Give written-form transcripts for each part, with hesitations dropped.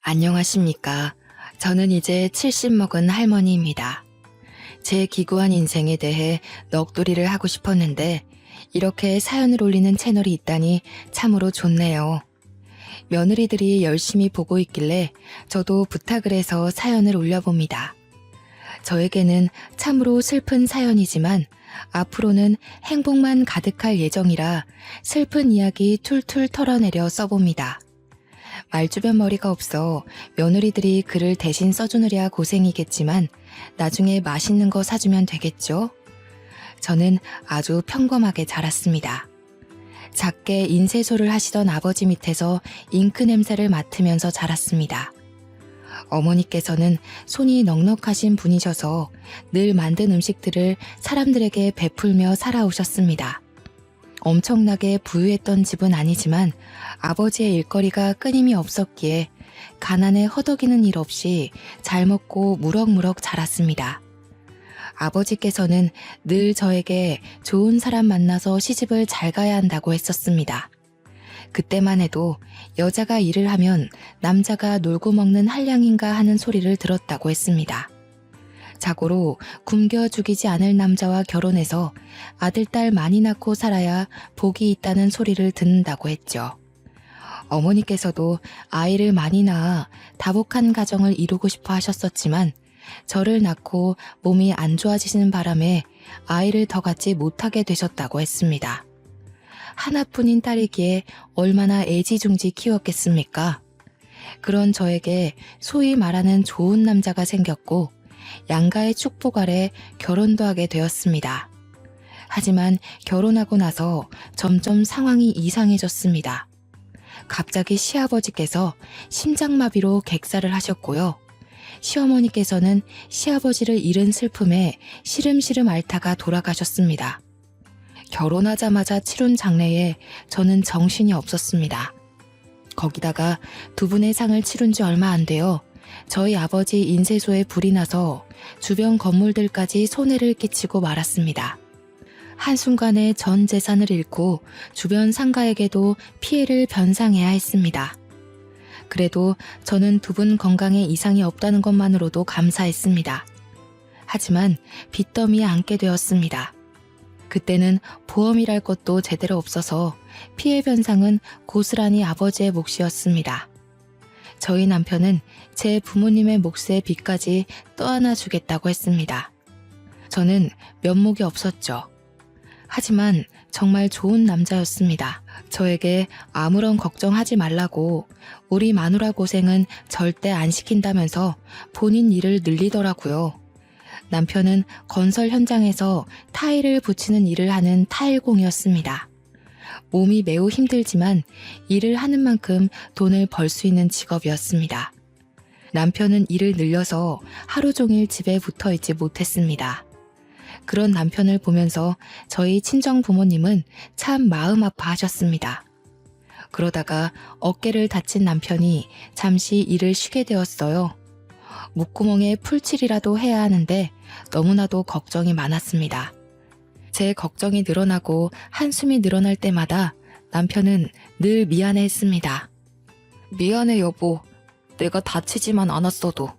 안녕하십니까. 저는 이제 70 먹은 할머니입니다. 제 기구한 인생에 대해 넋두리를 하고 싶었는데 이렇게 사연을 올리는 채널이 있다니 참으로 좋네요. 며느리들이 열심히 보고 있길래 저도 부탁을 해서 사연을 올려봅니다. 저에게는 참으로 슬픈 사연이지만 앞으로는 행복만 가득할 예정이라 슬픈 이야기 툴툴 털어내려 써봅니다. 말주변 머리가 없어 며느리들이 글을 대신 써주느랴 고생이겠지만 나중에 맛있는 거 사주면 되겠죠? 저는 아주 평범하게 자랐습니다. 작게 인쇄소를 하시던 아버지 밑에서 잉크 냄새를 맡으면서 자랐습니다. 어머니께서는 손이 넉넉하신 분이셔서 늘 만든 음식들을 사람들에게 베풀며 살아오셨습니다. 엄청나게 부유했던 집은 아니지만 아버지의 일거리가 끊임이 없었기에 가난에 허덕이는 일 없이 잘 먹고 무럭무럭 자랐습니다. 아버지께서는 늘 저에게 좋은 사람 만나서 시집을 잘 가야 한다고 했었습니다. 그때만 해도 여자가 일을 하면 남자가 놀고 먹는 한량인가 하는 소리를 들었다고 했습니다. 자고로 굶겨 죽이지 않을 남자와 결혼해서 아들, 딸 많이 낳고 살아야 복이 있다는 소리를 듣는다고 했죠. 어머니께서도 아이를 많이 낳아 다복한 가정을 이루고 싶어 하셨었지만 저를 낳고 몸이 안 좋아지시는 바람에 아이를 더 갖지 못하게 되셨다고 했습니다. 하나뿐인 딸이기에 얼마나 애지중지 키웠겠습니까? 그런 저에게 소위 말하는 좋은 남자가 생겼고 양가의 축복 아래 결혼도 하게 되었습니다. 하지만 결혼하고 나서 점점 상황이 이상해졌습니다. 갑자기 시아버지께서 심장마비로 객사를 하셨고요. 시어머니께서는 시아버지를 잃은 슬픔에 시름시름 앓다가 돌아가셨습니다. 결혼하자마자 치룬 장례에 저는 정신이 없었습니다. 거기다가 두 분의 상을 치룬 지 얼마 안 되어 저희 아버지 인쇄소에 불이 나서 주변 건물들까지 손해를 끼치고 말았습니다. 한순간에 전 재산을 잃고 주변 상가에게도 피해를 변상해야 했습니다. 그래도 저는 두 분 건강에 이상이 없다는 것만으로도 감사했습니다. 하지만 빚더미에 앉게 되었습니다. 그때는 보험이랄 것도 제대로 없어서 피해 변상은 고스란히 아버지의 몫이었습니다. 저희 남편은 제 부모님의 몫의 빚까지 떠안아 주겠다고 했습니다. 저는 면목이 없었죠. 하지만 정말 좋은 남자였습니다. 저에게 아무런 걱정하지 말라고 우리 마누라 고생은 절대 안 시킨다면서 본인 일을 늘리더라고요. 남편은 건설 현장에서 타일을 붙이는 일을 하는 타일공이었습니다. 몸이 매우 힘들지만 일을 하는 만큼 돈을 벌 수 있는 직업이었습니다. 남편은 일을 늘려서 하루 종일 집에 붙어 있지 못했습니다. 그런 남편을 보면서 저희 친정 부모님은 참 마음 아파하셨습니다. 그러다가 어깨를 다친 남편이 잠시 일을 쉬게 되었어요. 목구멍에 풀칠이라도 해야 하는데 너무나도 걱정이 많았습니다. 제 걱정이 늘어나고 한숨이 늘어날 때마다 남편은 늘 미안해했습니다. 미안해 여보, 내가 다치지만 않았어도.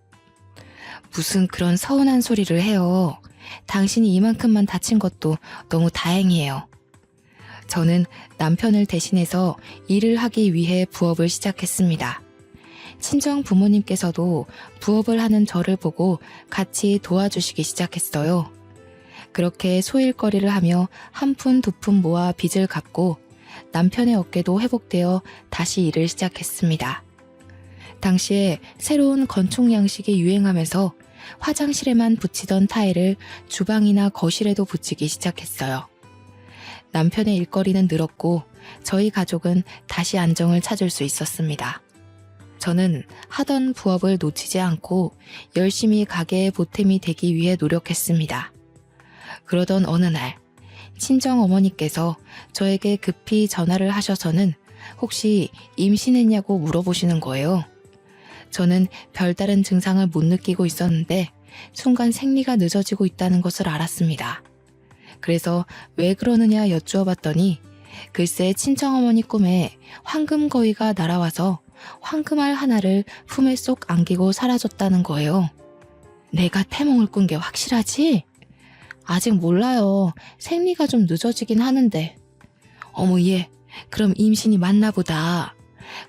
무슨 그런 서운한 소리를 해요. 당신이 이만큼만 다친 것도 너무 다행이에요. 저는 남편을 대신해서 일을 하기 위해 부업을 시작했습니다. 친정 부모님께서도 부업을 하는 저를 보고 같이 도와주시기 시작했어요. 그렇게 소일거리를 하며 한 푼 두 푼 모아 빚을 갚고 남편의 어깨도 회복되어 다시 일을 시작했습니다. 당시에 새로운 건축 양식이 유행하면서 화장실에만 붙이던 타일을 주방이나 거실에도 붙이기 시작했어요. 남편의 일거리는 늘었고 저희 가족은 다시 안정을 찾을 수 있었습니다. 저는 하던 부업을 놓치지 않고 열심히 가게의 보탬이 되기 위해 노력했습니다. 그러던 어느 날 친정 어머니께서 저에게 급히 전화를 하셔서는 혹시 임신했냐고 물어보시는 거예요. 저는 별다른 증상을 못 느끼고 있었는데 순간 생리가 늦어지고 있다는 것을 알았습니다. 그래서 왜 그러느냐 여쭈어 봤더니 글쎄 친정어머니 꿈에 황금거위가 날아와서 황금알 하나를 품에 쏙 안기고 사라졌다는 거예요. 내가 태몽을 꾼 게 확실하지? 아직 몰라요. 생리가 좀 늦어지긴 하는데. 어머 얘, 그럼 임신이 맞나 보다.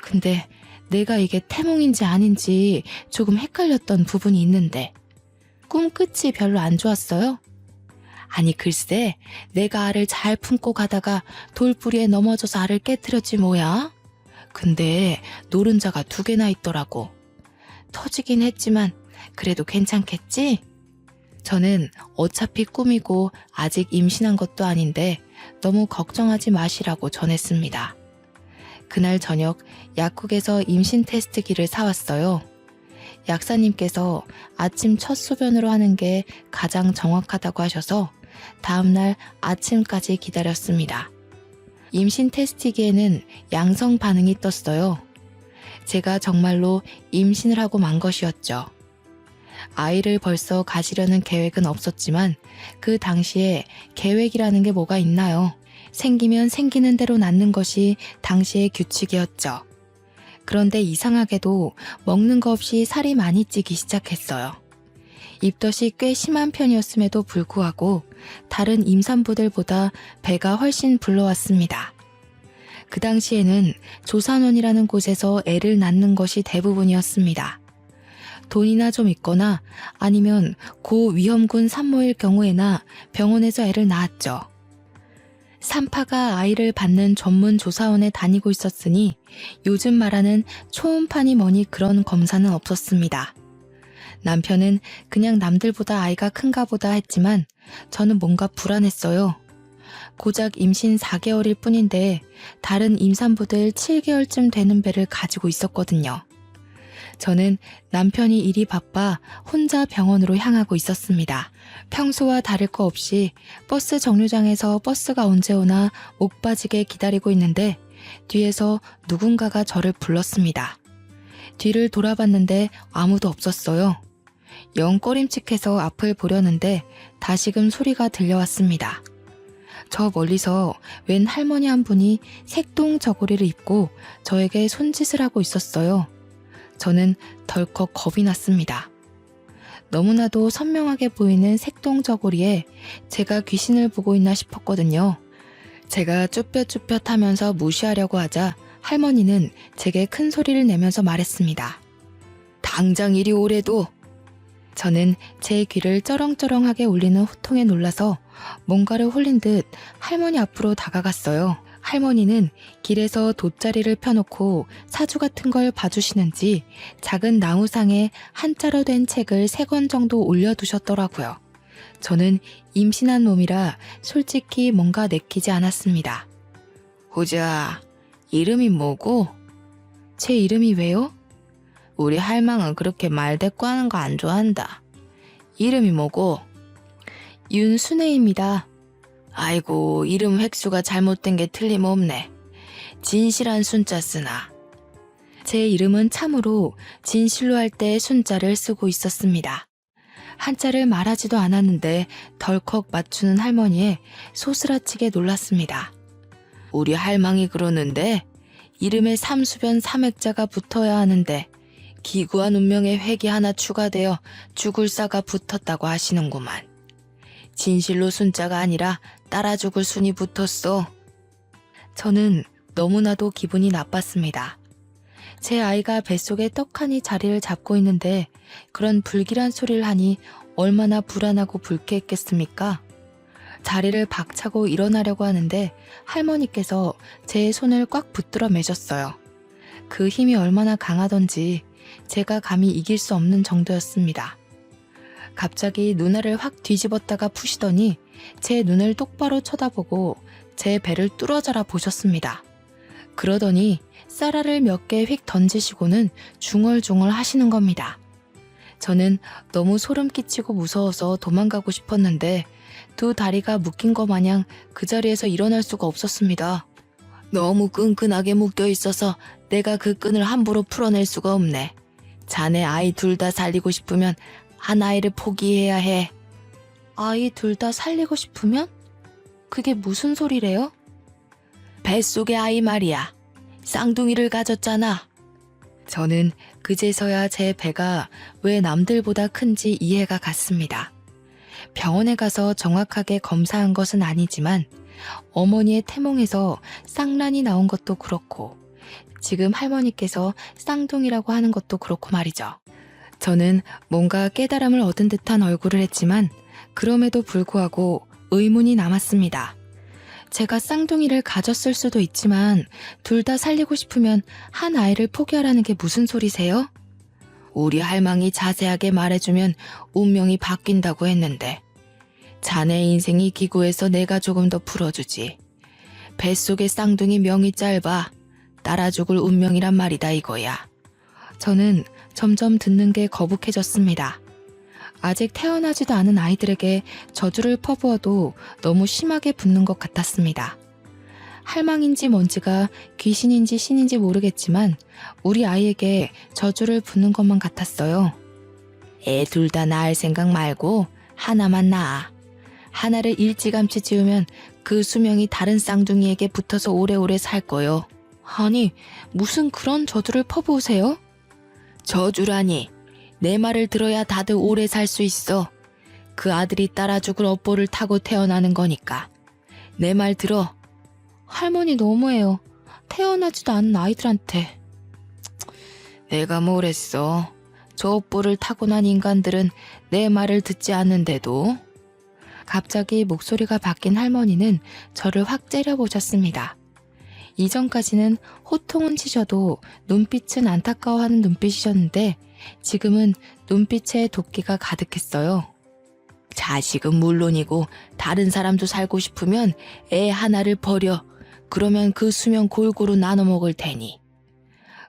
근데 내가 이게 태몽인지 아닌지 조금 헷갈렸던 부분이 있는데. 꿈 끝이 별로 안 좋았어요? 아니 글쎄, 내가 알을 잘 품고 가다가 돌부리에 넘어져서 알을 깨트렸지 뭐야. 근데 노른자가 2개나 있더라고. 터지긴 했지만 그래도 괜찮겠지? 저는 어차피 꿈이고 아직 임신한 것도 아닌데 너무 걱정하지 마시라고 전했습니다. 그날 저녁 약국에서 임신 테스트기를 사왔어요. 약사님께서 아침 첫 소변으로 하는 게 가장 정확하다고 하셔서 다음날 아침까지 기다렸습니다. 임신 테스트기에는 양성 반응이 떴어요. 제가 정말로 임신을 하고 만 것이었죠. 아이를 벌써 가지려는 계획은 없었지만 그 당시에 계획이라는 게 뭐가 있나요? 생기면 생기는 대로 낳는 것이 당시의 규칙이었죠. 그런데 이상하게도 먹는 거 없이 살이 많이 찌기 시작했어요. 입덧이 꽤 심한 편이었음에도 불구하고 다른 임산부들보다 배가 훨씬 불러왔습니다. 그 당시에는 조산원이라는 곳에서 애를 낳는 것이 대부분이었습니다. 돈이나 좀 있거나 아니면 고위험군 산모일 경우에나 병원에서 애를 낳았죠. 산파가 아이를 받는 전문 조사원에 다니고 있었으니 요즘 말하는 초음파니 뭐니 그런 검사는 없었습니다. 남편은 그냥 남들보다 아이가 큰가 보다 했지만 저는 뭔가 불안했어요. 고작 임신 4개월일 뿐인데 다른 임산부들 7개월쯤 되는 배를 가지고 있었거든요. 저는 남편이 일이 바빠 혼자 병원으로 향하고 있었습니다. 평소와 다를 거 없이 버스 정류장에서 버스가 언제 오나 목 빠지게 기다리고 있는데 뒤에서 누군가가 저를 불렀습니다. 뒤를 돌아봤는데 아무도 없었어요. 영 꺼림칙해서 앞을 보려는데 다시금 소리가 들려왔습니다. 저 멀리서 웬 할머니 한 분이 색동 저고리를 입고 저에게 손짓을 하고 있었어요. 저는 덜컥 겁이 났습니다. 너무나도 선명하게 보이는 색동 저고리에 제가 귀신을 보고 있나 싶었거든요. 제가 쭈뼛쭈뼛하면서 무시하려고 하자 할머니는 제게 큰 소리를 내면서 말했습니다. 당장 이리 오래도. 저는 제 귀를 쩌렁쩌렁하게 울리는 호통에 놀라서 뭔가를 홀린 듯 할머니 앞으로 다가갔어요. 할머니는 길에서 돗자리를 펴놓고 사주 같은 걸 봐주시는지 작은 나무상에 한자로 된 책을 3권 정도 올려두셨더라고요. 저는 임신한 놈이라 솔직히 뭔가 내키지 않았습니다. 호자, 이름이 뭐고? 제 이름이 왜요? 우리 할망은 그렇게 말대꾸하는 거 안 좋아한다. 이름이 뭐고? 윤순애입니다. 아이고, 이름 획수가 잘못된 게 틀림없네. 진실한 순자 쓰나. 제 이름은 참으로 진실로 할 때 순자를 쓰고 있었습니다. 한자를 말하지도 않았는데 덜컥 맞추는 할머니에 소스라치게 놀랐습니다. 우리 할망이 그러는데 이름에 삼수변 삼액자가 붙어야 하는데 기구한 운명의 획이 하나 추가되어 죽을 사가 붙었다고 하시는구만. 진실로 순자가 아니라 따라 죽을 순이 붙었어. 저는 너무나도 기분이 나빴습니다. 제 아이가 뱃속에 떡하니 자리를 잡고 있는데 그런 불길한 소리를 하니 얼마나 불안하고 불쾌했겠습니까? 자리를 박차고 일어나려고 하는데 할머니께서 제 손을 꽉 붙들어 매셨어요. 그 힘이 얼마나 강하던지 제가 감히 이길 수 없는 정도였습니다. 갑자기 눈알을 확 뒤집었다가 푸시더니 제 눈을 똑바로 쳐다보고 제 배를 뚫어져라 보셨습니다. 그러더니 쌀알을 몇 개 휙 던지시고는 중얼중얼 하시는 겁니다. 저는 너무 소름 끼치고 무서워서 도망가고 싶었는데 2 다리가 묶인 것 마냥 그 자리에서 일어날 수가 없었습니다. 너무 끈끈하게 묶여 있어서 내가 그 끈을 함부로 풀어낼 수가 없네. 자네 아이 2 다 살리고 싶으면 한 아이를 포기해야 해. 아이 2 다 살리고 싶으면? 그게 무슨 소리래요? 뱃속의 아이 말이야. 쌍둥이를 가졌잖아. 저는 그제서야 제 배가 왜 남들보다 큰지 이해가 갔습니다. 병원에 가서 정확하게 검사한 것은 아니지만 어머니의 태몽에서 쌍란이 나온 것도 그렇고 지금 할머니께서 쌍둥이라고 하는 것도 그렇고 말이죠. 저는 뭔가 깨달음을 얻은 듯한 얼굴을 했지만 그럼에도 불구하고 의문이 남았습니다. 제가 쌍둥이를 가졌을 수도 있지만 둘 다 살리고 싶으면 한 아이를 포기하라는 게 무슨 소리세요? 우리 할망이 자세하게 말해주면 운명이 바뀐다고 했는데 자네 인생이 기구해서 내가 조금 더 풀어주지. 뱃속의 쌍둥이 명이 짧아 따라 죽을 운명이란 말이다 이거야. 저는 점점 듣는 게 거북해졌습니다. 아직 태어나지도 않은 아이들에게 저주를 퍼부어도 너무 심하게 붙는 것 같았습니다. 할망인지 뭔지가 귀신인지 신인지 모르겠지만 우리 아이에게 저주를 붓는 것만 같았어요. 애 둘 다 낳을 생각 말고 하나만 낳아. 하나를 일찌감치 지우면 그 수명이 다른 쌍둥이에게 붙어서 오래오래 살 거요. 아니, 무슨 그런 저주를 퍼부으세요? 저주라니. 내 말을 들어야 다들 오래 살 수 있어. 그 아들이 따라 죽을 업보를 타고 태어나는 거니까. 내 말 들어. 할머니 너무해요. 태어나지도 않은 아이들한테. 내가 뭘 했어. 저 업보를 타고난 인간들은 내 말을 듣지 않는데도. 갑자기 목소리가 바뀐 할머니는 저를 확 째려보셨습니다. 이전까지는 호통은 치셔도 눈빛은 안타까워하는 눈빛이셨는데 지금은 눈빛에 도끼가 가득했어요. 자식은 물론이고 다른 사람도 살고 싶으면 애 하나를 버려. 그러면 그 수명 골고루 나눠 먹을 테니.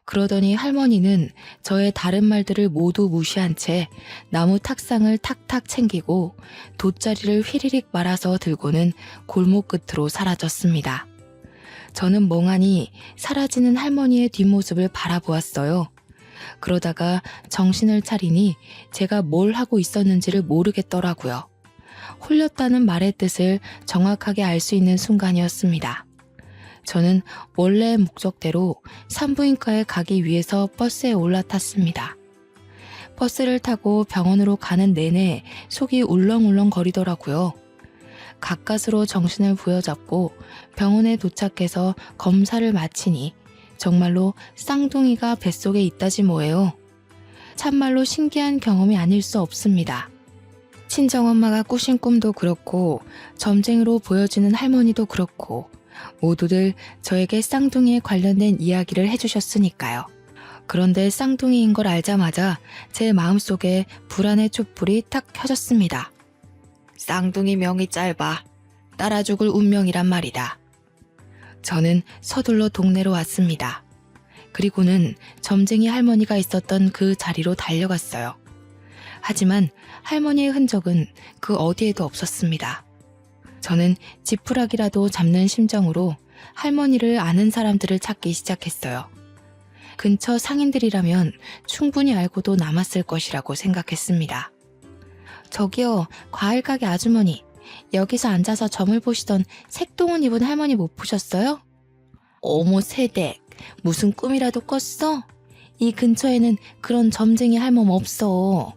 그러더니 할머니는 저의 다른 말들을 모두 무시한 채 나무 탁상을 탁탁 챙기고 돗자리를 휘리릭 말아서 들고는 골목 끝으로 사라졌습니다. 저는 멍하니 사라지는 할머니의 뒷모습을 바라보았어요. 그러다가 정신을 차리니 제가 뭘 하고 있었는지를 모르겠더라고요. 홀렸다는 말의 뜻을 정확하게 알 수 있는 순간이었습니다. 저는 원래의 목적대로 산부인과에 가기 위해서 버스에 올라탔습니다. 버스를 타고 병원으로 가는 내내 속이 울렁울렁 거리더라고요. 가까스로 정신을 부여잡고 병원에 도착해서 검사를 마치니 정말로 쌍둥이가 뱃속에 있다지 뭐예요. 참말로 신기한 경험이 아닐 수 없습니다. 친정엄마가 꾸신 꿈도 그렇고 점쟁이로 보여지는 할머니도 그렇고 모두들 저에게 쌍둥이에 관련된 이야기를 해주셨으니까요. 그런데 쌍둥이인 걸 알자마자 제 마음속에 불안의 촛불이 탁 켜졌습니다. 쌍둥이 명이 짧아 따라 죽을 운명이란 말이다. 저는 서둘러 동네로 왔습니다. 그리고는 점쟁이 할머니가 있었던 그 자리로 달려갔어요. 하지만 할머니의 흔적은 그 어디에도 없었습니다. 저는 지푸라기라도 잡는 심정으로 할머니를 아는 사람들을 찾기 시작했어요. 근처 상인들이라면 충분히 알고도 남았을 것이라고 생각했습니다. 저기요, 과일 가게 아주머니. 여기서 앉아서 점을 보시던 색동옷 입은 할머니 못 보셨어요? 어머 세댁, 무슨 꿈이라도 꿨어? 이 근처에는 그런 점쟁이 할멈 없어.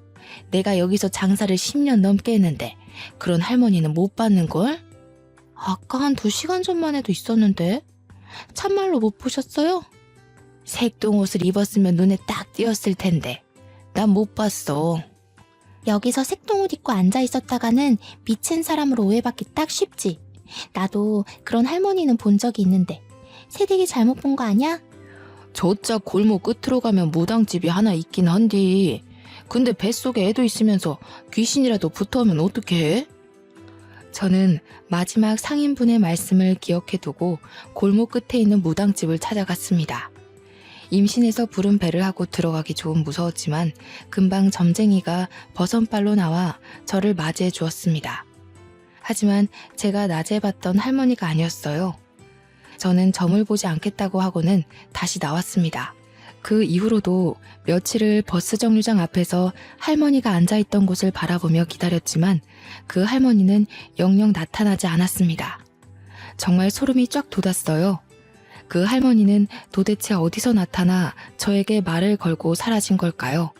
내가 여기서 장사를 10년 넘게 했는데 그런 할머니는 못 봤는걸? 아까 한 2시간 전만 해도 있었는데 참말로 못 보셨어요? 색동옷을 입었으면 눈에 딱 띄었을 텐데 난 못 봤어. 여기서 색동옷 입고 앉아 있었다가는 미친 사람으로 오해받기 딱 쉽지. 나도 그런 할머니는 본 적이 있는데 새댁이 잘못 본 거 아니야? 저짝 골목 끝으로 가면 무당집이 하나 있긴 한디. 근데 뱃속에 애도 있으면서 귀신이라도 붙어오면 어떡해? 저는 마지막 상인분의 말씀을 기억해두고 골목 끝에 있는 무당집을 찾아갔습니다. 임신해서 부른 배를 하고 들어가기 좀 무서웠지만 금방 점쟁이가 버선발로 나와 저를 맞이해 주었습니다. 하지만 제가 낮에 봤던 할머니가 아니었어요. 저는 점을 보지 않겠다고 하고는 다시 나왔습니다. 그 이후로도 며칠을 버스 정류장 앞에서 할머니가 앉아있던 곳을 바라보며 기다렸지만 그 할머니는 영영 나타나지 않았습니다. 정말 소름이 쫙 돋았어요. 그 할머니는 도대체 어디서 나타나 저에게 말을 걸고 사라진 걸까요?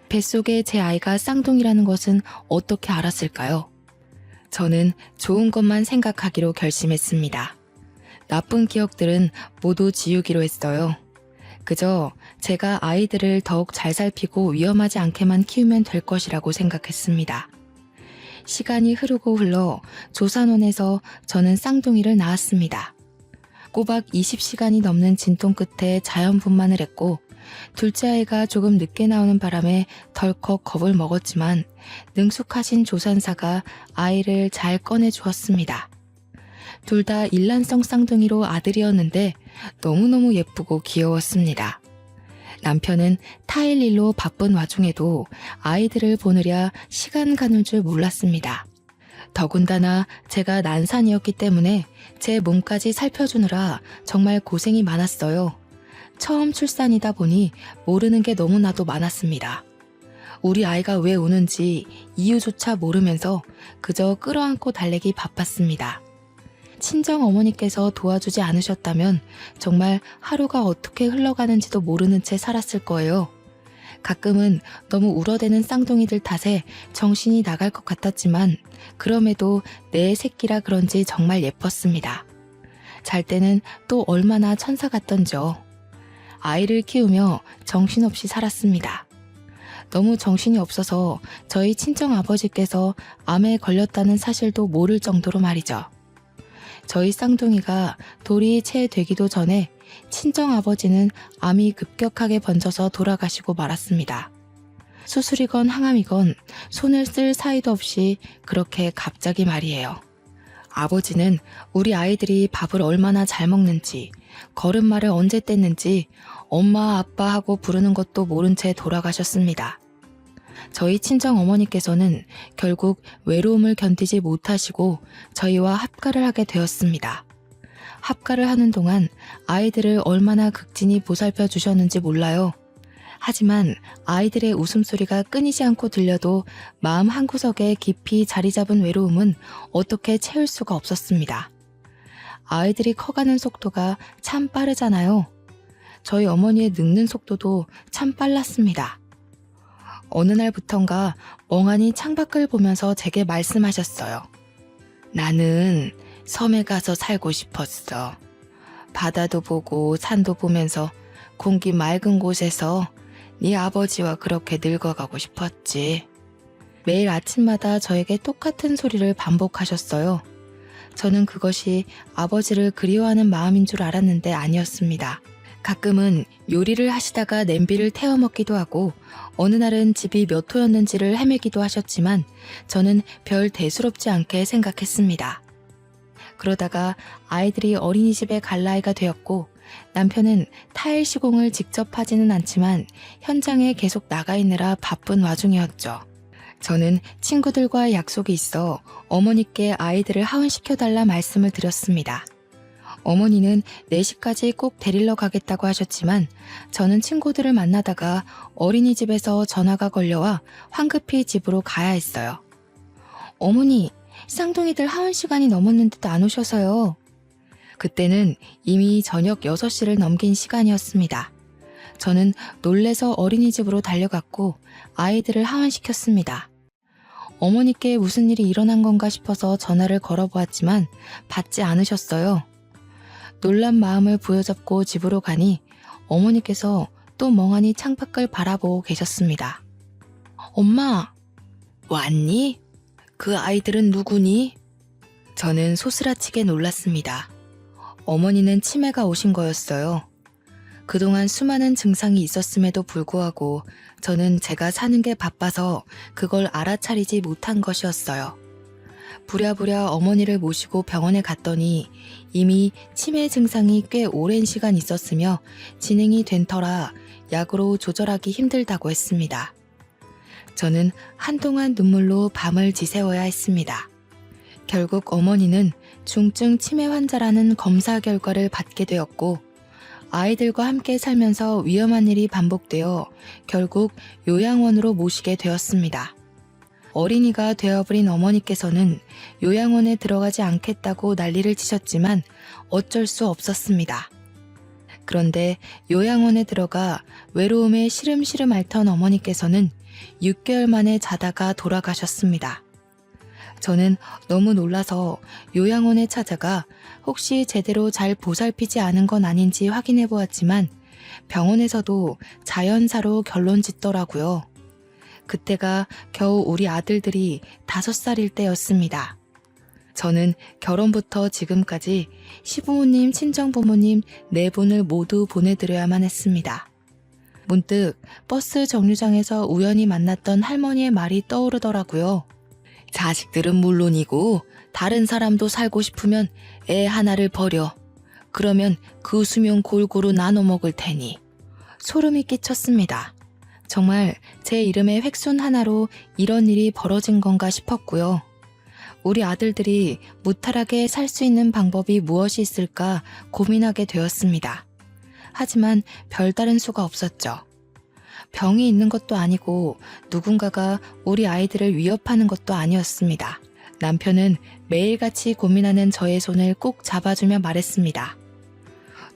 뱃속에 제 아이가 쌍둥이라는 것은 어떻게 알았을까요? 저는 좋은 것만 생각하기로 결심했습니다. 나쁜 기억들은 모두 지우기로 했어요. 그저 제가 아이들을 더욱 잘 살피고 위험하지 않게만 키우면 될 것이라고 생각했습니다. 시간이 흐르고 흘러 조산원에서 저는 쌍둥이를 낳았습니다. 꼬박 20시간이 넘는 진통 끝에 자연분만을 했고 둘째 아이가 조금 늦게 나오는 바람에 덜컥 겁을 먹었지만 능숙하신 조산사가 아이를 잘 꺼내주었습니다. 둘 다 일란성 쌍둥이로 아들이었는데 너무너무 예쁘고 귀여웠습니다. 남편은 타일 일로 바쁜 와중에도 아이들을 보느랴 시간 가는 줄 몰랐습니다. 더군다나 제가 난산이었기 때문에 제 몸까지 살펴주느라 정말 고생이 많았어요. 처음 출산이다 보니 모르는 게 너무나도 많았습니다. 우리 아이가 왜 우는지 이유조차 모르면서 그저 끌어안고 달래기 바빴습니다. 친정 어머니께서 도와주지 않으셨다면 정말 하루가 어떻게 흘러가는지도 모르는 채 살았을 거예요. 가끔은 너무 울어대는 쌍둥이들 탓에 정신이 나갈 것 같았지만 그럼에도 내 새끼라 그런지 정말 예뻤습니다. 잘 때는 또 얼마나 천사 같던지요. 아이를 키우며 정신없이 살았습니다. 너무 정신이 없어서 저희 친정아버지께서 암에 걸렸다는 사실도 모를 정도로 말이죠. 저희 쌍둥이가 돌이 채 되기도 전에 친정아버지는 암이 급격하게 번져서 돌아가시고 말았습니다. 수술이건 항암이건 손을 쓸 사이도 없이 그렇게 갑자기 말이에요. 아버지는 우리 아이들이 밥을 얼마나 잘 먹는지, 걸음마를 언제 뗐는지 엄마 아빠 하고 부르는 것도 모른 채 돌아가셨습니다. 저희 친정 어머니께서는 결국 외로움을 견디지 못하시고 저희와 합가를 하게 되었습니다. 합가를 하는 동안 아이들을 얼마나 극진히 보살펴 주셨는지 몰라요. 하지만 아이들의 웃음소리가 끊이지 않고 들려도 마음 한구석에 깊이 자리 잡은 외로움은 어떻게 채울 수가 없었습니다. 아이들이 커가는 속도가 참 빠르잖아요. 저희 어머니의 늙는 속도도 참 빨랐습니다. 어느 날부턴가 멍하니 창밖을 보면서 제게 말씀하셨어요. 나는 섬에 가서 살고 싶었어. 바다도 보고 산도 보면서 공기 맑은 곳에서 네 아버지와 그렇게 늙어가고 싶었지. 매일 아침마다 저에게 똑같은 소리를 반복하셨어요. 저는 그것이 아버지를 그리워하는 마음인 줄 알았는데 아니었습니다. 가끔은 요리를 하시다가 냄비를 태워 먹기도 하고 어느 날은 집이 몇 호였는지를 헤매기도 하셨지만 저는 별 대수롭지 않게 생각했습니다. 그러다가 아이들이 어린이집에 갈 나이가 되었고 남편은 타일 시공을 직접 하지는 않지만 현장에 계속 나가 있느라 바쁜 와중이었죠. 저는 친구들과 약속이 있어 어머니께 아이들을 하원시켜달라 말씀을 드렸습니다. 어머니는 4시까지 꼭 데리러 가겠다고 하셨지만 저는 친구들을 만나다가 어린이집에서 전화가 걸려와 황급히 집으로 가야 했어요. 어머니, 쌍둥이들 하원 시간이 넘었는데도 안 오셔서요. 그때는 이미 저녁 6시를 넘긴 시간이었습니다. 저는 놀래서 어린이집으로 달려갔고 아이들을 하원시켰습니다. 어머니께 무슨 일이 일어난 건가 싶어서 전화를 걸어보았지만 받지 않으셨어요. 놀란 마음을 부여잡고 집으로 가니 어머니께서 또 멍하니 창밖을 바라보고 계셨습니다. 엄마, 왔니? 그 아이들은 누구니? 저는 소스라치게 놀랐습니다. 어머니는 치매가 오신 거였어요. 그동안 수많은 증상이 있었음에도 불구하고 저는 제가 사는 게 바빠서 그걸 알아차리지 못한 것이었어요. 부랴부랴 어머니를 모시고 병원에 갔더니 이미 치매 증상이 꽤 오랜 시간 있었으며 진행이 된 터라 약으로 조절하기 힘들다고 했습니다. 저는 한동안 눈물로 밤을 지새워야 했습니다. 결국 어머니는 중증 치매 환자라는 검사 결과를 받게 되었고 아이들과 함께 살면서 위험한 일이 반복되어 결국 요양원으로 모시게 되었습니다. 어린이가 되어버린 어머니께서는 요양원에 들어가지 않겠다고 난리를 치셨지만 어쩔 수 없었습니다. 그런데 요양원에 들어가 외로움에 시름시름 앓던 어머니께서는 6개월 만에 자다가 돌아가셨습니다. 저는 너무 놀라서 요양원에 찾아가 혹시 제대로 잘 보살피지 않은 건 아닌지 확인해 보았지만 병원에서도 자연사로 결론 짓더라고요. 그때가 겨우 우리 아들들이 5살일 때였습니다. 저는 결혼부터 지금까지 시부모님, 친정부모님 4분을 모두 보내드려야만 했습니다. 문득 버스 정류장에서 우연히 만났던 할머니의 말이 떠오르더라고요. 자식들은 물론이고 다른 사람도 살고 싶으면 애 하나를 버려. 그러면 그 수명 골고루 나눠 먹을 테니. 소름이 끼쳤습니다. 정말 제 이름의 획순 하나로 이런 일이 벌어진 건가 싶었고요. 우리 아들들이 무탈하게 살 수 있는 방법이 무엇이 있을까 고민하게 되었습니다. 하지만 별다른 수가 없었죠. 병이 있는 것도 아니고 누군가가 우리 아이들을 위협하는 것도 아니었습니다. 남편은 매일같이 고민하는 저의 손을 꼭 잡아주며 말했습니다.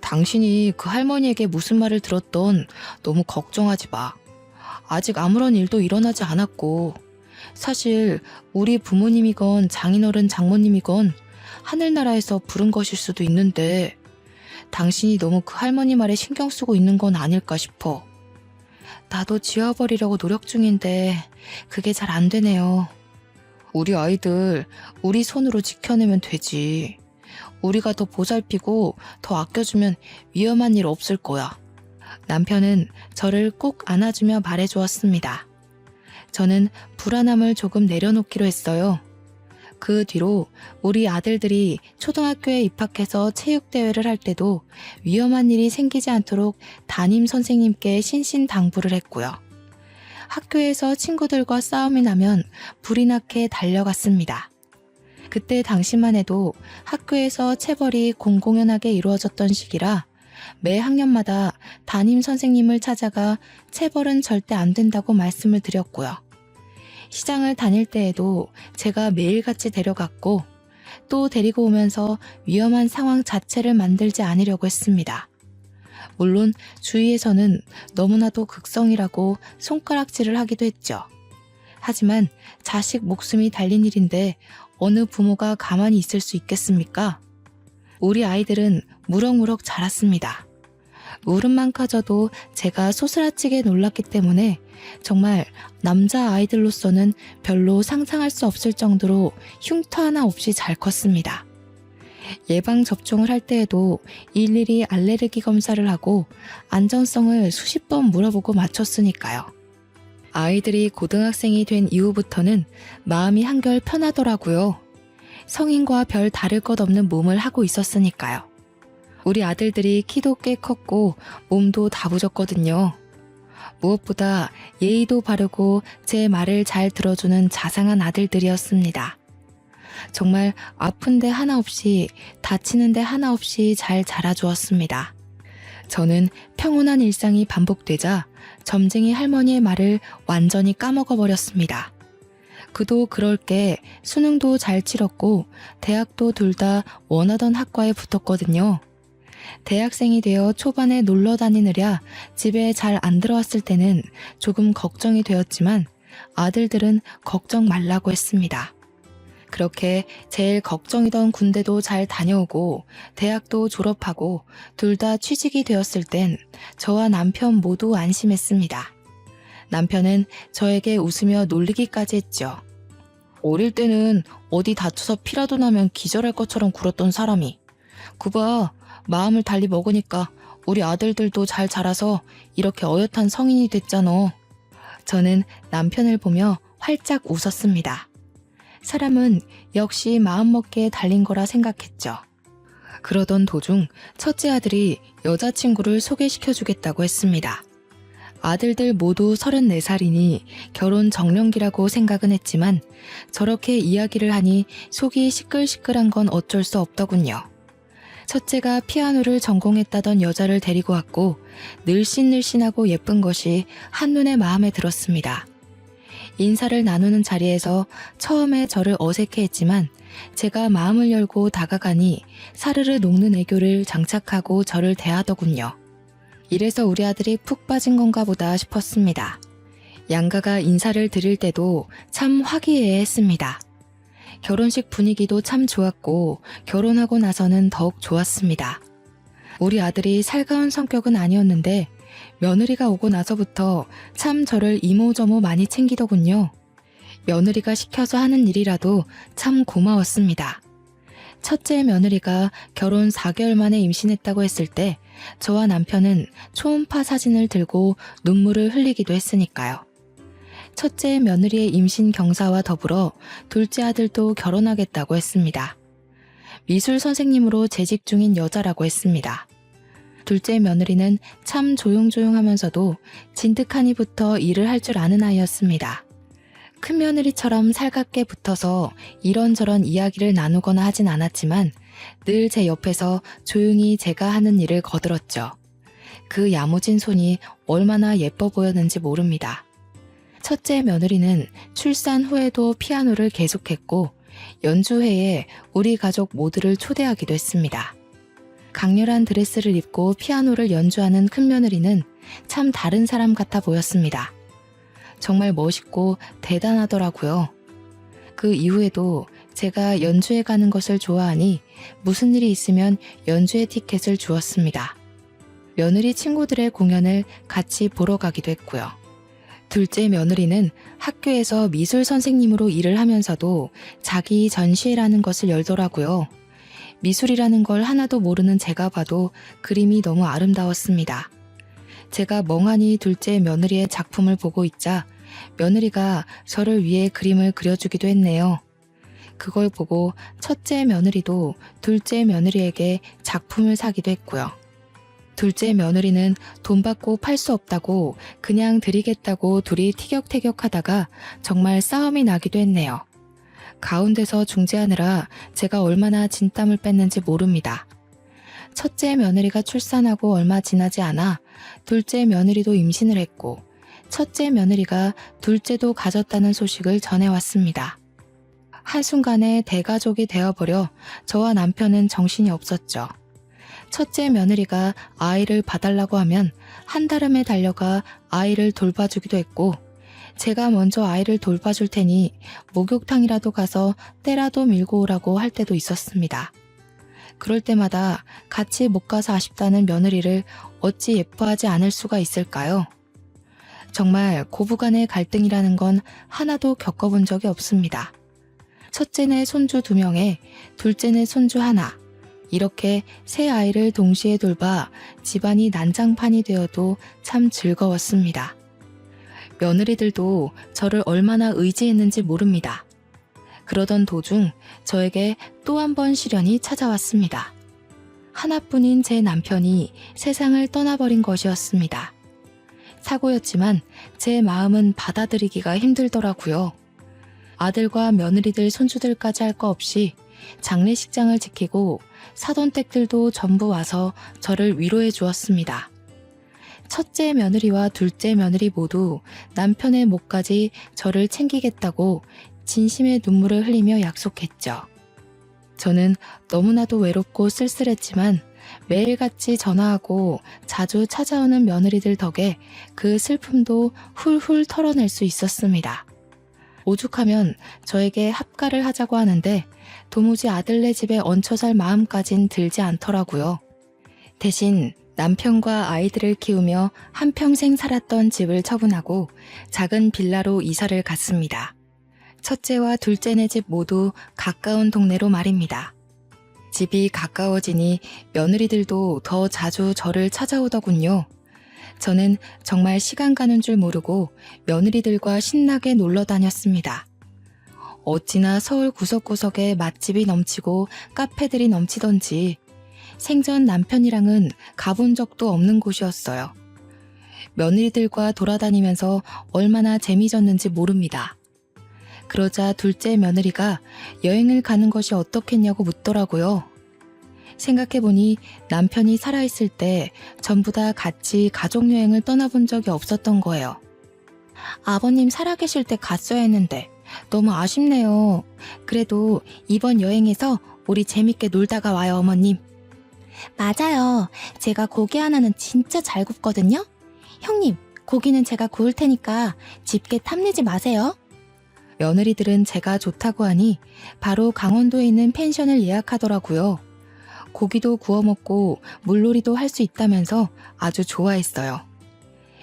당신이 그 할머니에게 무슨 말을 들었던 너무 걱정하지 마. 아직 아무런 일도 일어나지 않았고 사실 우리 부모님이건 장인어른 장모님이건 하늘나라에서 부른 것일 수도 있는데 당신이 너무 그 할머니 말에 신경 쓰고 있는 건 아닐까 싶어. 나도 지워버리려고 노력 중인데 그게 잘 안 되네요. 우리 아이들 우리 손으로 지켜내면 되지. 우리가 더 보살피고 더 아껴주면 위험한 일 없을 거야. 남편은 저를 꼭 안아주며 말해주었습니다. 저는 불안함을 조금 내려놓기로 했어요. 그 뒤로 우리 아들들이 초등학교에 입학해서 체육대회를 할 때도 위험한 일이 생기지 않도록 담임 선생님께 신신당부를 했고요. 학교에서 친구들과 싸움이 나면 불이 나게 달려갔습니다. 그때 당시만 해도 학교에서 체벌이 공공연하게 이루어졌던 시기라 매 학년마다 담임 선생님을 찾아가 체벌은 절대 안 된다고 말씀을 드렸고요. 시장을 다닐 때에도 제가 매일같이 데려갔고 또 데리고 오면서 위험한 상황 자체를 만들지 않으려고 했습니다. 물론 주위에서는 너무나도 극성이라고 손가락질을 하기도 했죠. 하지만 자식 목숨이 달린 일인데 어느 부모가 가만히 있을 수 있겠습니까? 우리 아이들은 무럭무럭 자랐습니다. 울음만 커져도 제가 소스라치게 놀랐기 때문에 정말 남자 아이들로서는 별로 상상할 수 없을 정도로 흉터 하나 없이 잘 컸습니다. 예방접종을 할 때에도 일일이 알레르기 검사를 하고 안전성을 수십 번 물어보고 맞췄으니까요. 아이들이 고등학생이 된 이후부터는 마음이 한결 편하더라고요. 성인과 별 다를 것 없는 몸을 하고 있었으니까요. 우리 아들들이 키도 꽤 컸고 몸도 다부졌거든요. 무엇보다 예의도 바르고 제 말을 잘 들어주는 자상한 아들들이었습니다. 정말 아픈 데 하나 없이 다치는 데 하나 없이 잘 자라주었습니다. 저는 평온한 일상이 반복되자 점쟁이 할머니의 말을 완전히 까먹어버렸습니다. 그도 그럴 게 수능도 잘 치렀고 대학도 둘 다 원하던 학과에 붙었거든요. 대학생이 되어 초반에 놀러 다니느랴 집에 잘 안 들어왔을 때는 조금 걱정이 되었지만 아들들은 걱정 말라고 했습니다. 그렇게 제일 걱정이던 군대도 잘 다녀오고 대학도 졸업하고 둘 다 취직이 되었을 땐 저와 남편 모두 안심했습니다. 남편은 저에게 웃으며 놀리기까지 했죠. 어릴 때는 어디 다쳐서 피라도 나면 기절할 것처럼 굴었던 사람이 그봐 마음을 달리 먹으니까 우리 아들들도 잘 자라서 이렇게 어엿한 성인이 됐잖아. 저는 남편을 보며 활짝 웃었습니다. 사람은 역시 마음먹기에 달린 거라 생각했죠. 그러던 도중 첫째 아들이 여자친구를 소개시켜주겠다고 했습니다. 아들들 모두 34살이니 결혼 정년기라고 생각은 했지만 저렇게 이야기를 하니 속이 시끌시끌한 건 어쩔 수 없더군요. 첫째가 피아노를 전공했다던 여자를 데리고 왔고 늘씬늘씬하고 예쁜 것이 한눈에 마음에 들었습니다. 인사를 나누는 자리에서 처음에 저를 어색해했지만 제가 마음을 열고 다가가니 사르르 녹는 애교를 장착하고 저를 대하더군요. 이래서 우리 아들이 푹 빠진 건가 보다 싶었습니다. 양가가 인사를 드릴 때도 참 화기애애했습니다. 결혼식 분위기도 참 좋았고 결혼하고 나서는 더욱 좋았습니다. 우리 아들이 살가운 성격은 아니었는데 며느리가 오고 나서부터 참 저를 이모저모 많이 챙기더군요. 며느리가 시켜서 하는 일이라도 참 고마웠습니다. 첫째 며느리가 결혼 4개월 만에 임신했다고 했을 때 저와 남편은 초음파 사진을 들고 눈물을 흘리기도 했으니까요. 첫째 며느리의 임신 경사와 더불어 둘째 아들도 결혼하겠다고 했습니다. 미술 선생님으로 재직 중인 여자라고 했습니다. 둘째 며느리는 참 조용조용하면서도 진득하니부터 일을 할 줄 아는 아이였습니다. 큰 며느리처럼 살갑게 붙어서 이런저런 이야기를 나누거나 하진 않았지만 늘 제 옆에서 조용히 제가 하는 일을 거들었죠. 그 야무진 손이 얼마나 예뻐 보였는지 모릅니다. 첫째 며느리는 출산 후에도 피아노를 계속했고 연주회에 우리 가족 모두를 초대하기도 했습니다. 강렬한 드레스를 입고 피아노를 연주하는 큰 며느리는 참 다른 사람 같아 보였습니다. 정말 멋있고 대단하더라고요. 그 이후에도 제가 연주회 가는 것을 좋아하니 무슨 일이 있으면 연주회 티켓을 주었습니다. 며느리 친구들의 공연을 같이 보러 가기도 했고요. 둘째 며느리는 학교에서 미술 선생님으로 일을 하면서도 자기 전시회라는 것을 열더라고요. 미술이라는 걸 하나도 모르는 제가 봐도 그림이 너무 아름다웠습니다. 제가 멍하니 둘째 며느리의 작품을 보고 있자 며느리가 저를 위해 그림을 그려주기도 했네요. 그걸 보고 첫째 며느리도 둘째 며느리에게 작품을 사기도 했고요. 둘째 며느리는 돈 받고 팔 수 없다고 그냥 드리겠다고 둘이 티격태격하다가 정말 싸움이 나기도 했네요. 가운데서 중재하느라 제가 얼마나 진땀을 뺐는지 모릅니다. 첫째 며느리가 출산하고 얼마 지나지 않아 둘째 며느리도 임신을 했고 첫째 며느리가 둘째도 가졌다는 소식을 전해왔습니다. 한순간에 대가족이 되어버려 저와 남편은 정신이 없었죠. 첫째 며느리가 아이를 봐달라고 하면 한달음에 달려가 아이를 돌봐주기도 했고 제가 먼저 아이를 돌봐줄 테니 목욕탕이라도 가서 때라도 밀고 오라고 할 때도 있었습니다. 그럴 때마다 같이 못 가서 아쉽다는 며느리를 어찌 예뻐하지 않을 수가 있을까요? 정말 고부간의 갈등이라는 건 하나도 겪어본 적이 없습니다. 첫째네 손주 2명에 둘째네 손주 하나, 이렇게 세 아이를 동시에 돌봐 집안이 난장판이 되어도 참 즐거웠습니다. 며느리들도 저를 얼마나 의지했는지 모릅니다. 그러던 도중 저에게 또 한 번 시련이 찾아왔습니다. 하나뿐인 제 남편이 세상을 떠나버린 것이었습니다. 사고였지만 제 마음은 받아들이기가 힘들더라고요. 아들과 며느리들 손주들까지 할 거 없이 장례식장을 지키고 사돈 댁들도 전부 와서 저를 위로해 주었습니다. 첫째 며느리와 둘째 며느리 모두 남편의 몫까지 저를 챙기겠다고 진심의 눈물을 흘리며 약속했죠. 저는 너무나도 외롭고 쓸쓸했지만 매일같이 전화하고 자주 찾아오는 며느리들 덕에 그 슬픔도 훌훌 털어낼 수 있었습니다. 오죽하면 저에게 합가를 하자고 하는데 도무지 아들네 집에 얹혀 살 마음까진 들지 않더라고요. 대신 남편과 아이들을 키우며 한평생 살았던 집을 처분하고 작은 빌라로 이사를 갔습니다. 첫째와 둘째네 집 모두 가까운 동네로 말입니다. 집이 가까워지니 며느리들도 더 자주 저를 찾아오더군요. 저는 정말 시간 가는 줄 모르고 며느리들과 신나게 놀러 다녔습니다. 어찌나 서울 구석구석에 맛집이 넘치고 카페들이 넘치던지 생전 남편이랑은 가본 적도 없는 곳이었어요. 며느리들과 돌아다니면서 얼마나 재미졌는지 모릅니다. 그러자 둘째 며느리가 여행을 가는 것이 어떻겠냐고 묻더라고요. 생각해보니 남편이 살아있을 때 전부 다 같이 가족여행을 떠나본 적이 없었던 거예요. 아버님 살아계실 때 갔어야 했는데 너무 아쉽네요. 그래도 이번 여행에서 우리 재밌게 놀다가 와요, 어머님. 맞아요. 제가 고기 하나는 진짜 잘 굽거든요. 형님, 고기는 제가 구울 테니까 집게 탐내지 마세요. 며느리들은 제가 좋다고 하니 바로 강원도에 있는 펜션을 예약하더라고요. 고기도 구워 먹고 물놀이도 할 수 있다면서 아주 좋아했어요.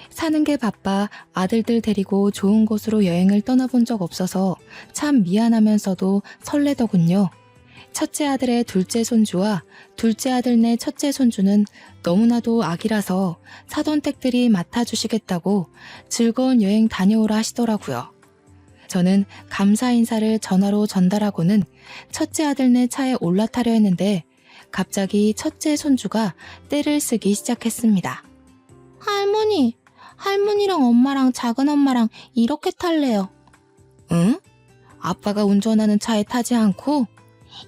사는 게 바빠 아들들 데리고 좋은 곳으로 여행을 떠나본 적 없어서 참 미안하면서도 설레더군요. 첫째 아들의 둘째 손주와 둘째 아들네 첫째 손주는 너무나도 아기라서 사돈댁들이 맡아주시겠다고 즐거운 여행 다녀오라 하시더라고요. 저는 감사 인사를 전화로 전달하고는 첫째 아들네 차에 올라타려 했는데 갑자기 첫째 손주가 떼를 쓰기 시작했습니다. 할머니랑 엄마랑 작은 엄마랑 이렇게 탈래요. 응? 아빠가 운전하는 차에 타지 않고?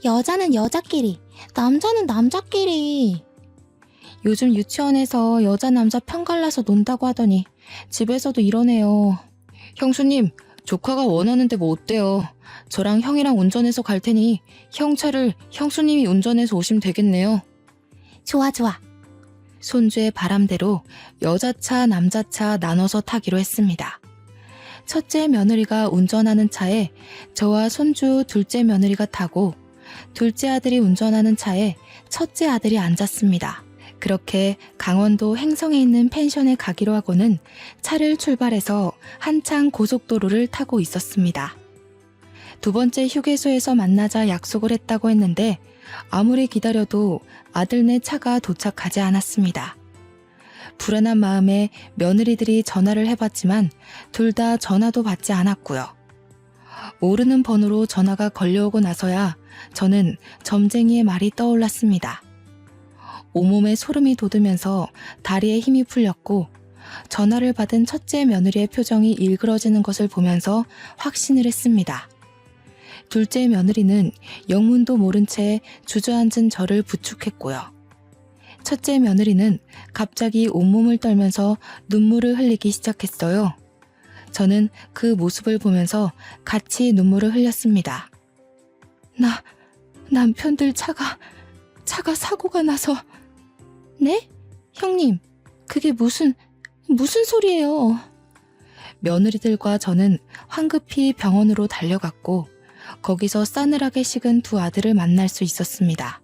여자는 여자끼리, 남자는 남자끼리. 요즘 유치원에서 여자 남자 편갈라서 논다고 하더니 집에서도 이러네요. 형수님, 조카가 원하는데 뭐 어때요? 저랑 형이랑 운전해서 갈 테니 형 차를 형수님이 운전해서 오시면 되겠네요. 좋아. 손주의 바람대로 여자차, 남자차 나눠서 타기로 했습니다. 첫째 며느리가 운전하는 차에 저와 손주 둘째 며느리가 타고 둘째 아들이 운전하는 차에 첫째 아들이 앉았습니다. 그렇게 강원도 횡성에 있는 펜션에 가기로 하고는 차를 출발해서 한창 고속도로를 타고 있었습니다. 두 번째 휴게소에서 만나자 약속을 했다고 했는데 아무리 기다려도 아들네 차가 도착하지 않았습니다. 불안한 마음에 며느리들이 전화를 해봤지만 둘 다 전화도 받지 않았고요. 모르는 번호로 전화가 걸려오고 나서야 저는 점쟁이의 말이 떠올랐습니다. 온몸에 소름이 돋으면서 다리에 힘이 풀렸고 전화를 받은 첫째 며느리의 표정이 일그러지는 것을 보면서 확신을 했습니다. 둘째 며느리는 영문도 모른 채 주저앉은 저를 부축했고요. 첫째 며느리는 갑자기 온몸을 떨면서 눈물을 흘리기 시작했어요. 저는 그 모습을 보면서 같이 눈물을 흘렸습니다. 남편들 차가 사고가 나서. 네? 형님, 그게 무슨 소리예요? 며느리들과 저는 황급히 병원으로 달려갔고 거기서 싸늘하게 식은 두 아들을 만날 수 있었습니다.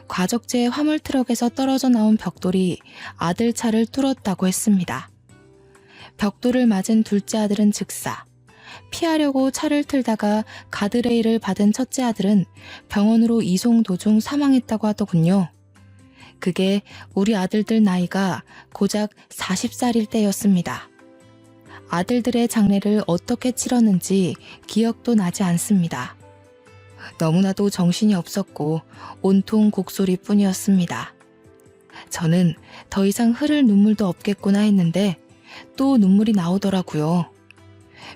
과적제 화물 트럭에서 떨어져 나온 벽돌이 아들 차를 뚫었다고 했습니다. 벽돌을 맞은 둘째 아들은 즉사, 피하려고 차를 틀다가 가드레일을 받은 첫째 아들은 병원으로 이송 도중 사망했다고 하더군요. 그게 우리 아들들 나이가 고작 40살일 때였습니다. 아들들의 장례를 어떻게 치렀는지 기억도 나지 않습니다. 너무나도 정신이 없었고 온통 곡소리뿐이었습니다. 저는 더 이상 흐를 눈물도 없겠구나 했는데 또 눈물이 나오더라고요.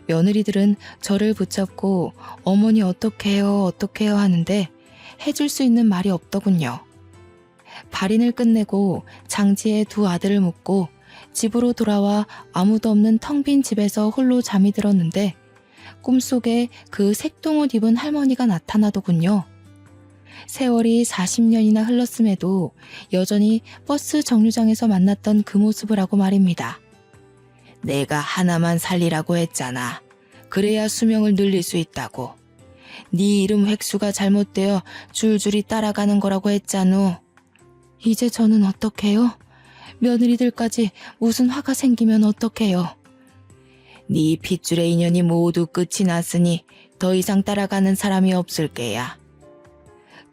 며느리들은 저를 붙잡고 어머니 어떡해요 하는데 해줄 수 있는 말이 없더군요. 발인을 끝내고 장지에 두 아들을 묻고 집으로 돌아와 아무도 없는 텅 빈 집에서 홀로 잠이 들었는데 꿈속에 그 색동옷 입은 할머니가 나타나더군요. 세월이 40년이나 흘렀음에도 여전히 버스 정류장에서 만났던 그 모습을 하고 말입니다. 내가 하나만 살리라고 했잖아. 그래야 수명을 늘릴 수 있다고. 네 이름 획수가 잘못되어 줄줄이 따라가는 거라고 했잖아. 이제 저는 어떡해요? 며느리들까지 무슨 화가 생기면 어떡해요? 네 핏줄의 인연이 모두 끝이 났으니 더 이상 따라가는 사람이 없을 게야.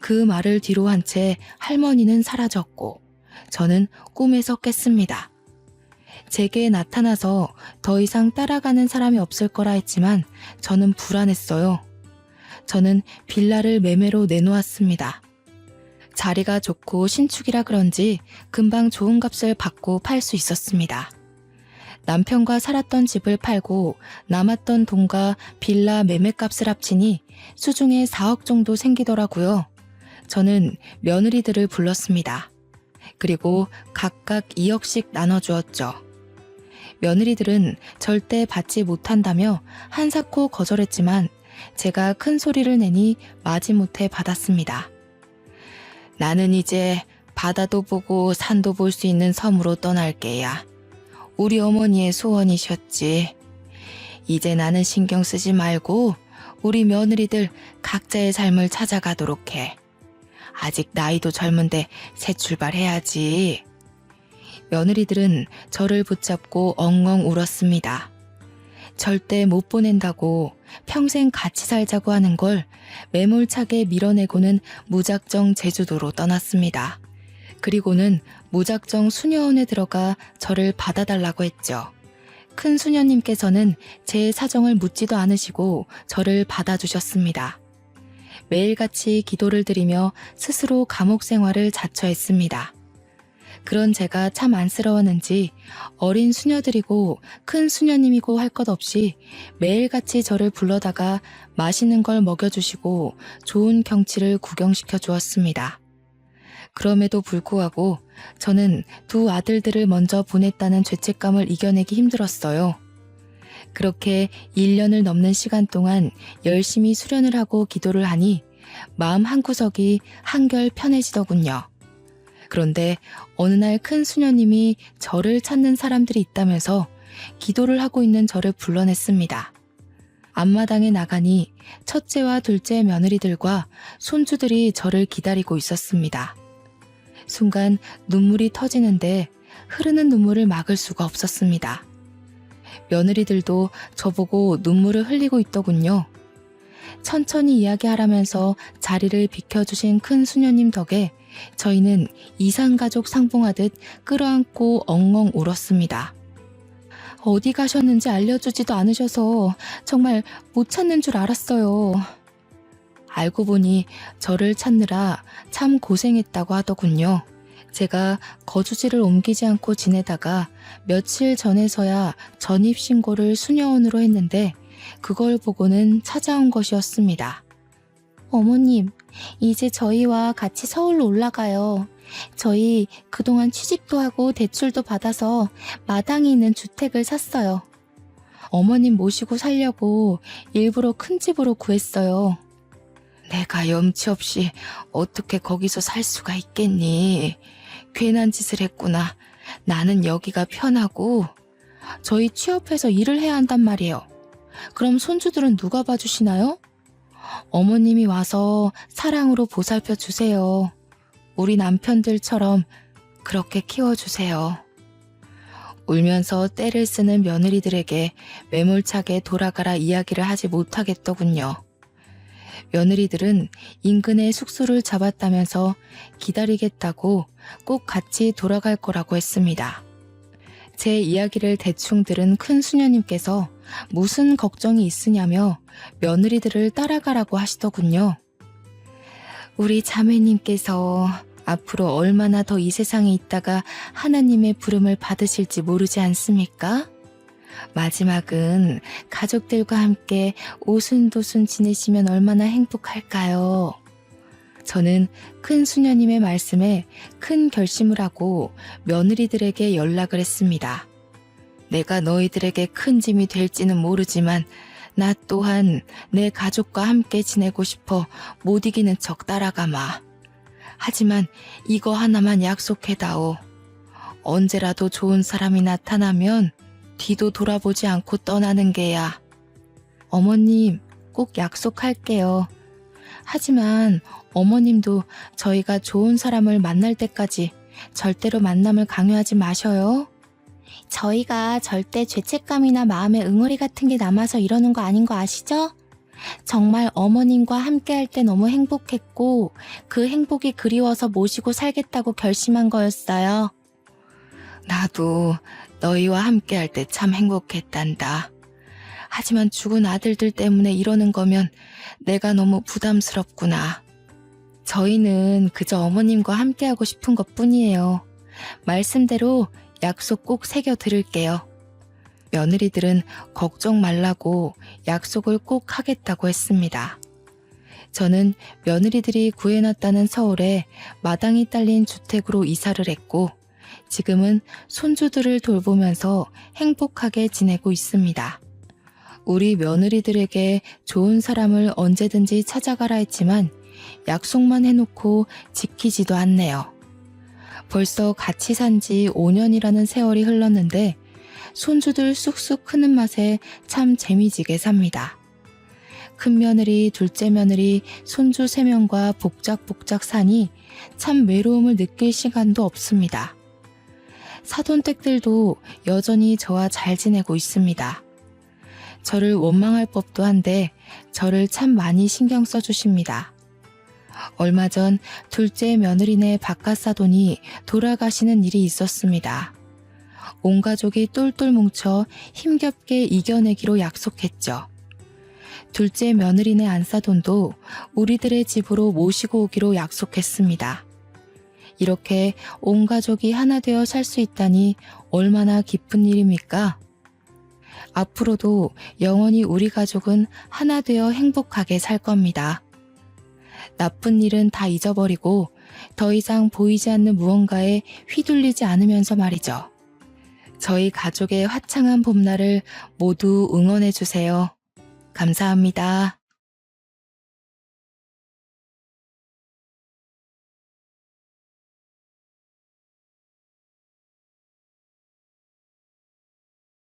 그 말을 뒤로 한 채 할머니는 사라졌고 저는 꿈에서 깼습니다. 제게 나타나서 더 이상 따라가는 사람이 없을 거라 했지만 저는 불안했어요. 저는 빌라를 매매로 내놓았습니다. 자리가 좋고 신축이라 그런지 금방 좋은 값을 받고 팔 수 있었습니다. 남편과 살았던 집을 팔고 남았던 돈과 빌라 매매값을 합치니 수중에 4억 정도 생기더라고요. 저는 며느리들을 불렀습니다. 그리고 각각 2억씩 나눠주었죠. 며느리들은 절대 받지 못한다며 한사코 거절했지만 제가 큰 소리를 내니 마지못해 받았습니다. 나는 이제 바다도 보고 산도 볼 수 있는 섬으로 떠날게야. 우리 어머니의 소원이셨지. 이제 나는 신경 쓰지 말고 우리 며느리들 각자의 삶을 찾아가도록 해. 아직 나이도 젊은데 새 출발해야지. 며느리들은 저를 붙잡고 엉엉 울었습니다. 절대 못 보낸다고, 평생 같이 살자고 하는 걸 매몰차게 밀어내고는 무작정 제주도로 떠났습니다. 그리고는 무작정 수녀원에 들어가 저를 받아달라고 했죠. 큰 수녀님께서는 제 사정을 묻지도 않으시고 저를 받아주셨습니다. 매일같이 기도를 드리며 스스로 감옥 생활을 자처했습니다. 그런 제가 참 안쓰러웠는지 어린 수녀들이고 큰 수녀님이고 할 것 없이 매일같이 저를 불러다가 맛있는 걸 먹여주시고 좋은 경치를 구경시켜 주었습니다. 그럼에도 불구하고 저는 두 아들들을 먼저 보냈다는 죄책감을 이겨내기 힘들었어요. 그렇게 1년을 넘는 시간 동안 열심히 수련을 하고 기도를 하니 마음 한구석이 한결 편해지더군요. 그런데 어느 날 큰 수녀님이 저를 찾는 사람들이 있다면서 기도를 하고 있는 저를 불러냈습니다. 앞마당에 나가니 첫째와 둘째 며느리들과 손주들이 저를 기다리고 있었습니다. 순간 눈물이 터지는데 흐르는 눈물을 막을 수가 없었습니다. 며느리들도 저보고 눈물을 흘리고 있더군요. 천천히 이야기하라면서 자리를 비켜주신 큰 수녀님 덕에 저희는 이산가족 상봉하듯 끌어안고 엉엉 울었습니다. 어디 가셨는지 알려주지도 않으셔서 정말 못 찾는 줄 알았어요. 알고 보니 저를 찾느라 참 고생했다고 하더군요. 제가 거주지를 옮기지 않고 지내다가 며칠 전에서야 전입신고를 수녀원으로 했는데 그걸 보고는 찾아온 것이었습니다. 어머님, 이제 저희와 같이 서울로 올라가요. 저희 그동안 취직도 하고 대출도 받아서 마당에 있는 주택을 샀어요. 어머님 모시고 살려고 일부러 큰 집으로 구했어요. 내가 염치 없이 어떻게 거기서 살 수가 있겠니? 괜한 짓을 했구나. 나는 여기가 편하고. 저희 취업해서 일을 해야 한단 말이에요. 그럼 손주들은 누가 봐주시나요? 어머님이 와서 사랑으로 보살펴 주세요. 우리 남편들처럼 그렇게 키워주세요. 울면서 떼를 쓰는 며느리들에게 매몰차게 돌아가라 이야기를 하지 못하겠더군요. 며느리들은 인근에 숙소를 잡았다면서 기다리겠다고 꼭 같이 돌아갈 거라고 했습니다. 제 이야기를 대충 들은 큰 수녀님께서 무슨 걱정이 있으냐며 며느리들을 따라가라고 하시더군요. 우리 자매님께서 앞으로 얼마나 더 이 세상에 있다가 하나님의 부름을 받으실지 모르지 않습니까? 마지막은 가족들과 함께 오순도순 지내시면 얼마나 행복할까요? 저는 큰 수녀님의 말씀에 큰 결심을 하고 며느리들에게 연락을 했습니다. 내가 너희들에게 큰 짐이 될지는 모르지만 나 또한 내 가족과 함께 지내고 싶어 못 이기는 척 따라가마. 하지만 이거 하나만 약속해다오. 언제라도 좋은 사람이 나타나면 뒤도 돌아보지 않고 떠나는 게야. 어머님, 꼭 약속할게요. 하지만 어머님도 저희가 좋은 사람을 만날 때까지 절대로 만남을 강요하지 마셔요. 저희가 절대 죄책감이나 마음의 응어리 같은 게 남아서 이러는 거 아닌 거 아시죠? 정말 어머님과 함께 할 때 너무 행복했고 그 행복이 그리워서 모시고 살겠다고 결심한 거였어요. 나도 너희와 함께 할 때 참 행복했단다. 하지만 죽은 아들들 때문에 이러는 거면 내가 너무 부담스럽구나. 저희는 그저 어머님과 함께 하고 싶은 것 뿐이에요. 말씀대로 약속 꼭 새겨 드릴게요. 며느리들은 걱정 말라고 약속을 꼭 하겠다고 했습니다. 저는 며느리들이 구해놨다는 서울에 마당이 딸린 주택으로 이사를 했고 지금은 손주들을 돌보면서 행복하게 지내고 있습니다. 우리 며느리들에게 좋은 사람을 언제든지 찾아가라 했지만 약속만 해놓고 지키지도 않네요. 벌써 같이 산 지 5년이라는 세월이 흘렀는데 손주들 쑥쑥 크는 맛에 참 재미지게 삽니다. 큰 며느리, 둘째 며느리, 손주 3명과 복작복작 사니 참 외로움을 느낄 시간도 없습니다. 사돈댁들도 여전히 저와 잘 지내고 있습니다. 저를 원망할 법도 한데 저를 참 많이 신경 써주십니다. 얼마 전 둘째 며느리네 바깥사돈이 돌아가시는 일이 있었습니다. 온 가족이 똘똘 뭉쳐 힘겹게 이겨내기로 약속했죠. 둘째 며느리네 안사돈도 우리들의 집으로 모시고 오기로 약속했습니다. 이렇게 온 가족이 하나 되어 살 수 있다니 얼마나 기쁜 일입니까? 앞으로도 영원히 우리 가족은 하나 되어 행복하게 살 겁니다. 나쁜 일은 다 잊어버리고 더 이상 보이지 않는 무언가에 휘둘리지 않으면서 말이죠. 저희 가족의 화창한 봄날을 모두 응원해 주세요. 감사합니다.